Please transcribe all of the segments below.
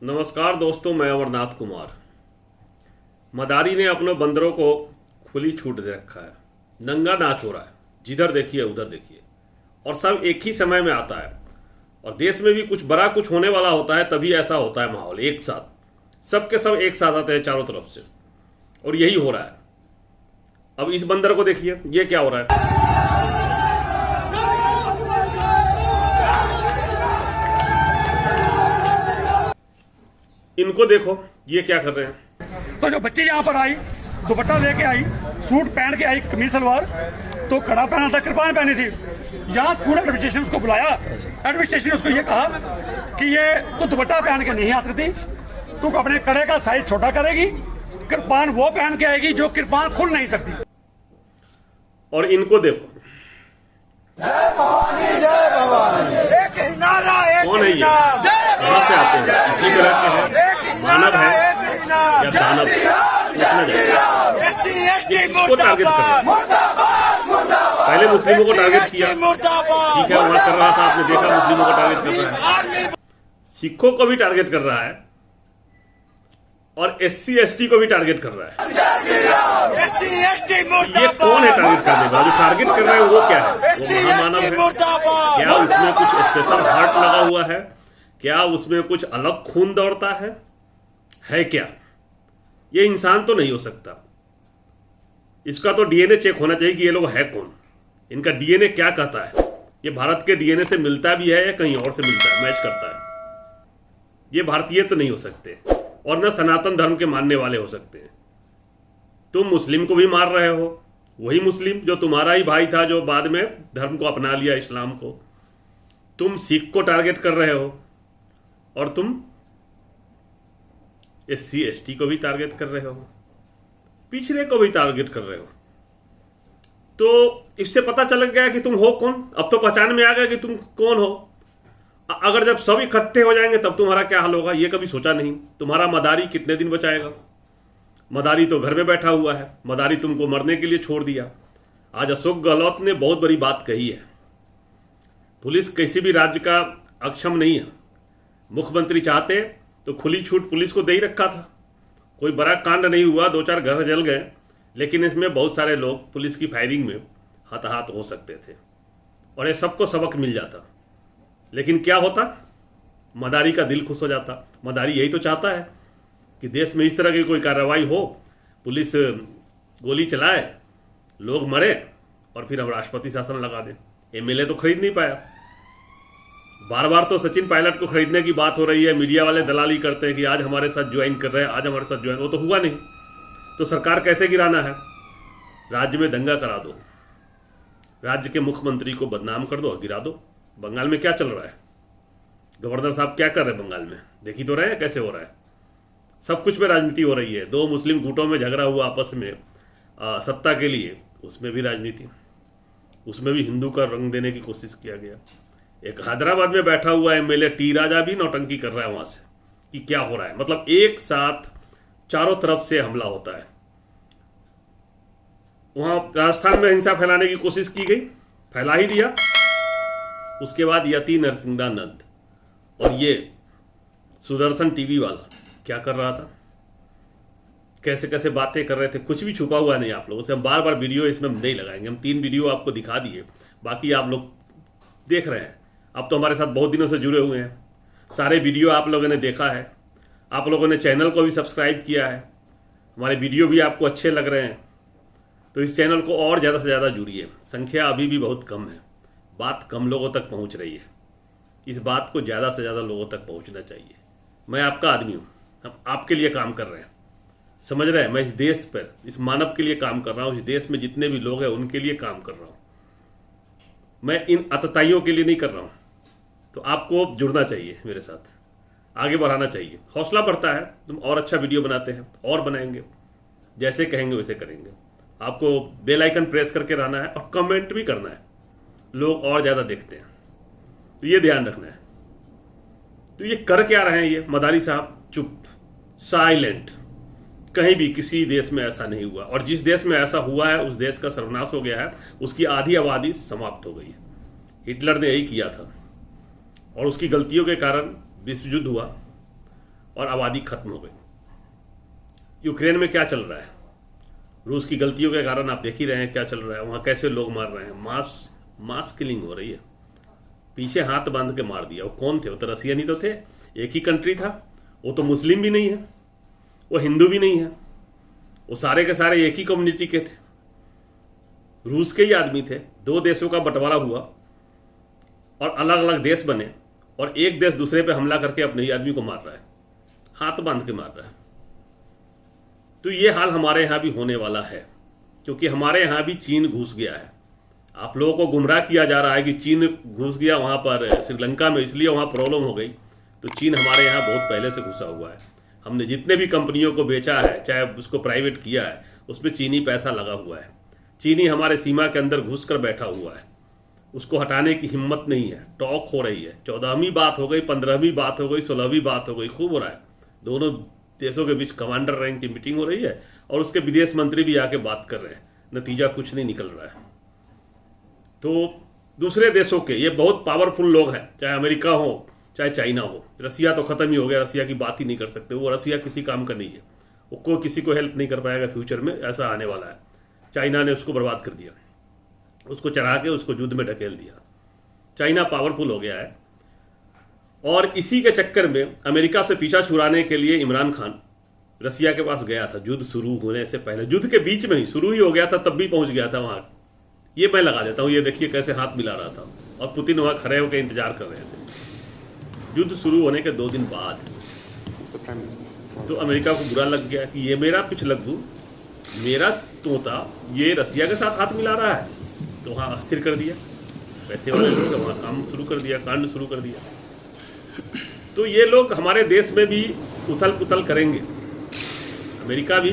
नमस्कार दोस्तों, मैं अमरनाथ कुमार। मदारी ने अपने बंदरों को खुली छूट दे रखा है। नंगा नाच हो रहा है, जिधर देखिए उधर देखिए, और सब एक ही समय में आता है। और देश में भी कुछ बड़ा कुछ होने वाला होता है, तभी ऐसा होता है माहौल। एक साथ सबके सब एक साथ आते हैं चारों तरफ से, और यही हो रहा है। अब इस बंदर को देखिए, ये क्या हो रहा है। इनको देखो, ये क्या कर रहे हैं। तो जो बच्ची यहाँ पर आई, दुपट्टा लेके आई, सूट पहन के आई, कमीज सलवार, तो कड़ा पहना था, कृपान पहनी थी। यहाँ पूरा एडमिनिस्ट्रेशन उसको बुलाया, एडमिनिस्ट्रेशन उसको ये कहा कि ये तो दुपट्टा पहन के नहीं आ सकती, तू अपने कड़े का साइज छोटा करेगी, कृपान वो पहन के आएगी जो कृपान खुल नहीं सकती। और इनको देखो, कौन है ये, कहां से आते हैं, इसी तरह के हैं, मानव है या दानव, पूछना चाहिए। किसको टारगेट कर रहे हैं? पहले मुस्लिमों को टारगेट किया, ठीक है, वहां कर रहा था, आपने देखा मुस्लिमों को टारगेट कर रहा है, सिखों को भी टारगेट कर रहा है, और SC ST को भी टारगेट कर रहा है। ये कौन है टारगेट करने वाला? जो टारगेट कर रहा है वो क्या है? वो महामानव है क्या? उसमें कुछ स्पेशल हार्ट लगा हुआ है क्या? उसमें कुछ अलग खून दौड़ता है क्या? ये इंसान तो नहीं हो सकता। इसका तो DNA चेक होना चाहिए कि ये लोग है कौन, इनका DNA क्या कहता है, ये भारत के DNA से मिलता भी है या कहीं और से मिलता है, मैच करता है। ये भारतीय तो नहीं हो सकते, और न सनातन धर्म के मानने वाले हो सकते हैं। तुम मुस्लिम को भी मार रहे हो, वही मुस्लिम जो तुम्हारा ही भाई था, जो बाद में धर्म को अपना लिया, इस्लाम को। तुम सिख को टारगेट कर रहे हो, और तुम SC ST को भी टारगेट कर रहे हो, पिछड़े को भी टारगेट कर रहे हो। तो इससे पता चल गया कि तुम हो कौन। अब तो पहचान में आ गया कि तुम कौन हो। अगर जब सब इकट्ठे हो जाएंगे तब तुम्हारा क्या हाल होगा, ये कभी सोचा नहीं। तुम्हारा मदारी कितने दिन बचाएगा? मदारी तो घर में बैठा हुआ है, मदारी तुमको मरने के लिए छोड़ दिया। आज अशोक गहलोत ने बहुत बड़ी बात कही है। पुलिस किसी भी राज्य का अक्षम नहीं है। मुख्यमंत्री चाहते तो खुली छूट पुलिस को दे ही रखा था, कोई बड़ा कांड नहीं हुआ, 2-4 घर जल गए, लेकिन इसमें बहुत सारे लोग पुलिस की फायरिंग में हताहत हो सकते थे, और ये सबको सबक मिल जाता। लेकिन क्या होता? मदारी का दिल खुश हो जाता। मदारी यही तो चाहता है कि देश में इस तरह की कोई कार्रवाई हो, पुलिस गोली चलाए, लोग मरे, और फिर हम राष्ट्रपति शासन लगा दें। MLA तो खरीद नहीं पाया। बार बार तो सचिन पायलट को खरीदने की बात हो रही है, मीडिया वाले दलाली करते हैं कि आज हमारे साथ ज्वाइन कर रहे हैं, आज हमारे साथ ज्वाइन, वो तो हुआ नहीं। तो सरकार कैसे गिराना है? राज्य में दंगा करा दो, राज्य के मुख्यमंत्री को बदनाम कर दो और गिरा दो। बंगाल में क्या चल रहा है? गवर्नर साहब क्या कर रहे हैं बंगाल में? देख ही तो रहे हैं कैसे हो रहा है। सब कुछ में राजनीति हो रही है। 2 मुस्लिम गुटों में झगड़ा हुआ आपस में सत्ता के लिए, उसमें भी राजनीति, उसमें भी हिंदू का रंग देने की कोशिश किया गया। एक हैदराबाद में बैठा हुआ MLA टी राजा भी नौटंकी कर रहा है वहां से कि क्या हो रहा है। मतलब एक साथ चारों तरफ से हमला होता है। वहां राजस्थान में हिंसा फैलाने की कोशिश की गई, फैला ही दिया। उसके बाद यति नरसिंहानंद और ये सुदर्शन टीवी वाला क्या कर रहा था, कैसे कैसे बातें कर रहे थे, कुछ भी छुपा हुआ नहीं आप लोगों से। हम बार बार वीडियो इसमें नहीं लगाएंगे, हम 3 वीडियो आपको दिखा दिए, बाकी आप लोग देख रहे हैं। अब तो हमारे साथ बहुत दिनों से जुड़े हुए हैं, सारे वीडियो आप लोगों ने देखा है, आप लोगों ने चैनल को भी सब्सक्राइब किया है, हमारे वीडियो भी आपको अच्छे लग रहे हैं। तो इस चैनल को और ज़्यादा से ज़्यादा जुड़िए। संख्या अभी भी बहुत कम है, बात कम लोगों तक पहुंच रही है। इस बात को ज़्यादा से ज़्यादा लोगों तक पहुंचना चाहिए। मैं आपका आदमी हूँ, हम आपके लिए काम कर रहे हैं, समझ रहे हैं। मैं इस देश पर, इस मानव के लिए काम कर रहा हूँ, इस देश में जितने भी लोग हैं उनके लिए काम कर रहा हूँ। मैं इन अतताइयों के लिए नहीं कर रहा हूँ। तो आपको जुड़ना चाहिए मेरे साथ, आगे बढ़ाना चाहिए। हौसला बढ़ता है, तुम और अच्छा वीडियो बनाते हैं, और बनाएंगे, जैसे कहेंगे वैसे करेंगे। आपको बेल आइकन प्रेस करके रहना है और कमेंट भी करना है, लोग और ज़्यादा देखते हैं, तो ये ध्यान रखना है। तो ये कर क्या रहे हैं ये मदारी साहब? चुप, साइलेंट। कहीं भी किसी देश में ऐसा नहीं हुआ, और जिस देश में ऐसा हुआ है उस देश का सर्वनाश हो गया है, उसकी आधी आबादी समाप्त हो गई है। हिटलर ने यही किया था, और उसकी गलतियों के कारण विश्व युद्ध हुआ, और आबादी खत्म हो गई। यूक्रेन में क्या चल रहा है, रूस की गलतियों के कारण आप देख ही रहे हैं क्या चल रहा है। वहाँ कैसे लोग मार रहे हैं, मास किलिंग हो रही है। पीछे हाथ बांध के मार दिया। वो कौन थे? वो तो रसियन ही तो थे, एक ही कंट्री था। वो तो मुस्लिम भी नहीं है, वो हिंदू भी नहीं है, वो सारे के सारे एक ही कम्युनिटी के थे, रूस के ही आदमी थे। दो देशों का बंटवारा हुआ और अलग अलग देश बने, और एक देश दूसरे पे हमला करके अपने ही आदमी को मार रहा है, हाथ बांध के मार रहा है। तो ये हाल हमारे यहाँ भी होने वाला है, क्योंकि हमारे यहाँ भी चीन घुस गया है। आप लोगों को गुमराह किया जा रहा है कि चीन घुस गया वहाँ पर श्रीलंका में, इसलिए वहाँ प्रॉब्लम हो गई। तो चीन हमारे यहाँ बहुत पहले से घुसा हुआ है। हमने जितने भी कंपनियों को बेचा है, चाहे उसको प्राइवेट किया है, उसमें चीनी पैसा लगा हुआ है। चीनी हमारे सीमा के अंदर घुस कर बैठा हुआ है, उसको हटाने की हिम्मत नहीं है। टॉक हो रही है, 14वीं बात हो गई, 15वीं बात हो गई, 16वीं बात हो गई, खूब हो रहा है। दोनों देशों के बीच कमांडर रैंक की मीटिंग हो रही है और उसके विदेश मंत्री भी आके बात कर रहे हैं, नतीजा कुछ नहीं निकल रहा है। तो दूसरे देशों के ये बहुत पावरफुल लोग हैं, चाहे अमेरिका हो चाहे चाइना हो। रसिया तो खत्म ही हो गया, रसिया की बात ही नहीं कर सकते। वो रसिया किसी काम का नहीं है, वो कोई किसी को हेल्प नहीं कर पाएगा फ्यूचर में, ऐसा आने वाला है। चाइना ने उसको बर्बाद कर दिया, उसको चढ़ा के उसको युद्ध में ढकेल दिया। चाइना पावरफुल हो गया है, और इसी के चक्कर में अमेरिका से पीछा छुड़ाने के लिए इमरान खान रसिया के पास गया था। युद्ध शुरू होने से पहले, युद्ध के बीच में ही शुरू ही हो गया था, तब भी पहुंच गया था वहां। ये मैं लगा देता हूं, ये देखिए कैसे हाथ मिला रहा था, और पुतिन वहां खड़े होकर इंतजार कर रहे थे। युद्ध शुरू होने के 2 दिन बाद तो अमेरिका को बुरा लग गया कि ये मेरा पिछलग्गू, मेरा तोता, ये रसिया के साथ हाथ मिला रहा है। तो वहाँ अस्थिर कर दिया, पैसे वाले लोग वहाँ काम शुरू कर दिया, कांड शुरू कर दिया। तो ये लोग हमारे देश में भी उथल पुथल करेंगे, अमेरिका भी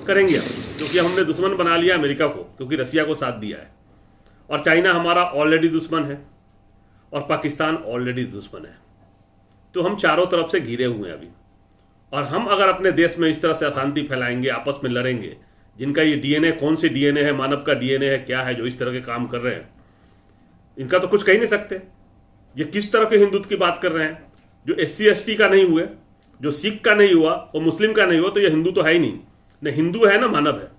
करेंगे, क्योंकि हमने दुश्मन बना लिया अमेरिका को, क्योंकि रसिया को साथ दिया है। और चाइना हमारा ऑलरेडी दुश्मन है, और पाकिस्तान ऑलरेडी दुश्मन है। तो हम चारों तरफ से घिरे हुए हैं अभी। और हम अगर अपने देश में इस तरह से अशांति फैलाएंगे, आपस में लड़ेंगे, जिनका ये डीएनए, कौन सी डीएनए है, मानव का डीएनए है, क्या है, जो इस तरह के काम कर रहे हैं, इनका तो कुछ कह नहीं सकते। ये किस तरह के हिंदुत्व की बात कर रहे हैं, जो SC ST का नहीं हुए, जो सिख का नहीं हुआ और मुस्लिम का नहीं हुआ, तो ये हिंदू तो है ही नहीं। न हिंदू है ना मानव है।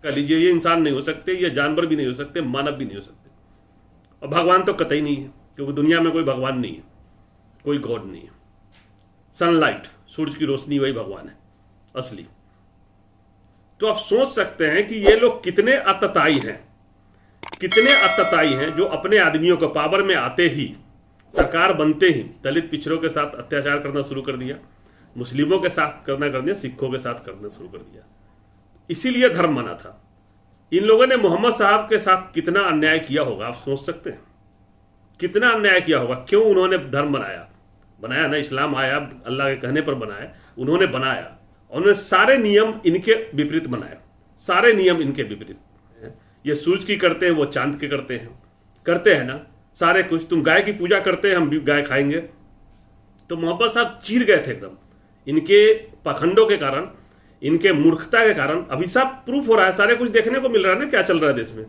कह लीजिए ये इंसान नहीं हो सकते, ये जानवर भी नहीं हो सकते, मानव भी नहीं हो सकते, और भगवान तो कतई नहीं है, क्योंकि दुनिया में कोई भगवान नहीं है, कोई गॉड नहीं है। सनलाइट, सूरज की रोशनी, वही भगवान है असली। तो आप सोच सकते हैं कि ये लोग कितने अतताई हैं, कितने अतताई हैं, जो अपने आदमियों को पावर में आते ही, सरकार बनते ही दलित पिछड़ों के साथ अत्याचार करना शुरू कर दिया, मुस्लिमों के साथ करना कर दिया, सिखों के साथ करना शुरू कर दिया। इसीलिए धर्म बना था। इन लोगों ने मोहम्मद साहब के साथ कितना अन्याय किया होगा, आप सोच सकते हैं कितना अन्याय किया होगा। क्यों उन्होंने धर्म बनाया ना, इस्लाम आया, अल्लाह के कहने पर बनाया, उन्होंने बनाया, उन्होंने सारे नियम इनके विपरीत बनाए, सारे नियम इनके विपरीत। ये सूरज की करते हैं, वो चांद के करते हैं ना, सारे कुछ। तुम गाय की पूजा करते हैं, हम भी गाय खाएंगे। तो मोहम्मद साहब चीर गए थे एकदम, इनके पाखंडों के कारण, इनके मूर्खता के कारण। अभी सब प्रूफ हो रहा है, सारे कुछ देखने को मिल रहा है ना क्या चल रहा है देश में।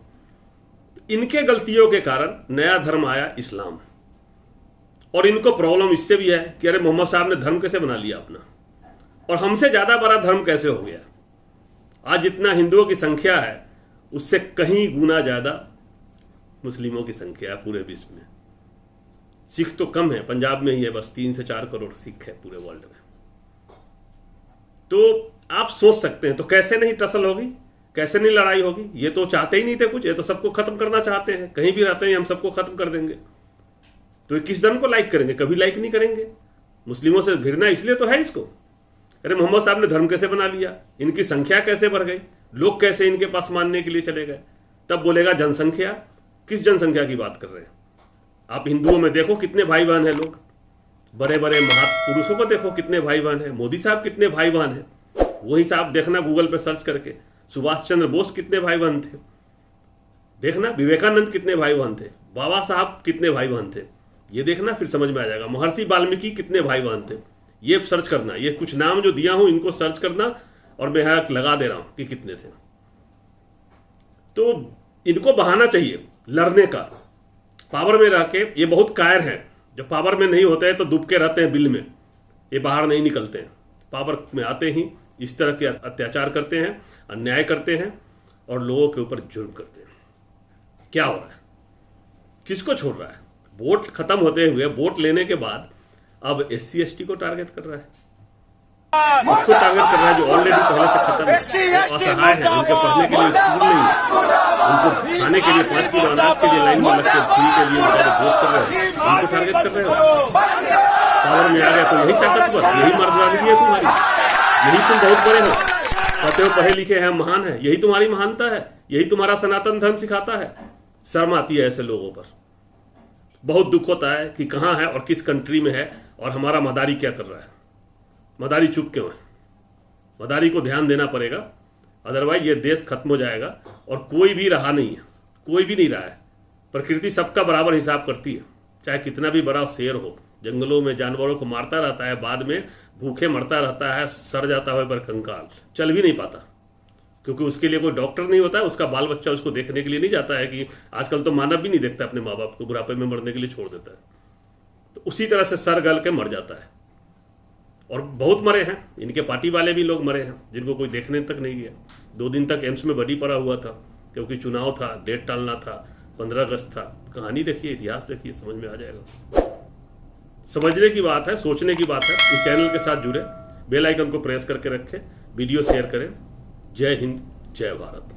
इनके गलतियों के कारण नया धर्म आया, इस्लाम। और इनको प्रॉब्लम इससे भी है कि अरे मोहम्मद साहब ने धर्म कैसे बना लिया अपना, और हमसे ज्यादा बड़ा धर्म कैसे हो गया। आज जितना हिंदुओं की संख्या है, उससे कहीं गुना ज्यादा मुस्लिमों की संख्या है पूरे विश्व में। सिख तो कम है, पंजाब में ही है बस 3 से 4 करोड़ सिख है पूरे वर्ल्ड में। तो आप सोच सकते हैं, तो कैसे नहीं टसल होगी, कैसे नहीं लड़ाई होगी। ये तो चाहते ही नहीं थे कुछ, ये तो सबको खत्म करना चाहते हैं, कहीं भी रहते हैं हम सबको खत्म कर देंगे। तो ये किस धर्म को लाइक करेंगे, कभी लाइक नहीं करेंगे। मुस्लिमों से घिरना इसलिए तो है इसको, अरे मोहम्मद साहब ने धर्म कैसे बना लिया, इनकी संख्या कैसे बढ़ गई, लोग कैसे इनके पास मानने के लिए चले गए। तब बोलेगा जनसंख्या, किस जनसंख्या की बात कर रहे हैं आप। हिंदुओं में देखो कितने भाई बहन हैं लोग, बड़े बड़े महापुरुषों को देखो कितने भाई बहन हैं, मोदी साहब कितने भाई बहन हैं, वही साहब देखना गूगल पे सर्च करके। सुभाष चंद्र बोस कितने भाई बहन थे देखना, विवेकानंद कितने भाई बहन थे, बाबा साहब कितने भाई बहन थे, ये देखना, फिर समझ में आ जाएगा। महर्षि वाल्मीकि कितने भाई बहन थे, ये सर्च करना। ये कुछ नाम जो दिया हूं इनको सर्च करना, और मैं यहाँ लगा दे रहा हूं कि कितने थे। तो इनको बहाना चाहिए लड़ने का, पावर में रह के। ये बहुत कायर है, जब पावर में नहीं होते हैं तो डूब के रहते हैं बिल में, ये बाहर नहीं निकलते हैं। पावर में आते ही इस तरह के अत्याचार करते हैं, अन्याय करते हैं और लोगों के ऊपर जुर्म करते हैं। क्या हो रहा है? किसको छोड़ रहा है? वोट खत्म होते हुए, वोट लेने के बाद अब SC ST को टारगेट कर रहा है, उसको टारगेट कर रहा है जो ऑलरेडी पहले से खत्म है, असहाय है, उनके पढ़ने के लिए स्कूल नहीं है, उनको खाने के लिए 5 किलो अनाज के लिए लाइन में लग के फ्री के लिए वोट कर रहे हो, उनको टारगेट कर रहे हो। पावर में आ गया तो यही ताकतवर, यही मर्दानगी है तुम्हारी, यही तुम बहुत बड़े हो, कहते हो पढ़े लिखे हैं, महान है, यही तुम्हारी महानता है, यही तुम्हारा सनातन धर्म सिखाता है। शर्म आती है ऐसे लोगों पर। बहुत दुख होता है कि कहाँ है और किस कंट्री में है और हमारा मदारी क्या कर रहा है। मदारी चुप क्यों है? मदारी को ध्यान देना पड़ेगा, अदरवाइज ये देश खत्म हो जाएगा और कोई भी रहा नहीं है, कोई भी नहीं रहा है। प्रकृति सबका बराबर हिसाब करती है, चाहे कितना भी बड़ा शेर हो, जंगलों में जानवरों को मारता रहता है, बाद में भूखे मरता रहता है, सड़ जाता है पर कंकाल, चल भी नहीं पाता, क्योंकि उसके लिए कोई डॉक्टर नहीं होता है, उसका बाल बच्चा उसको देखने के लिए नहीं जाता है। कि आजकल तो मानव भी नहीं देखता अपने माँ बाप को, बुढ़ापे में मरने के लिए छोड़ देता है। तो उसी तरह से सर गल के मर जाता है। और बहुत मरे हैं, इनके पार्टी वाले भी लोग मरे हैं जिनको कोई देखने तक नहीं गया। 2 दिन तक एम्स में बड़ी पड़ा हुआ था क्योंकि चुनाव था, डेट टालना था, 15 अगस्त था। कहानी देखिए, इतिहास देखिए, समझ में आ जाएगा। समझने की बात है, सोचने की बात है। इस चैनल के साथ जुड़े, बेल आइकन को प्रेस करके रखें, वीडियो शेयर करें। जय हिंद, जय भारत।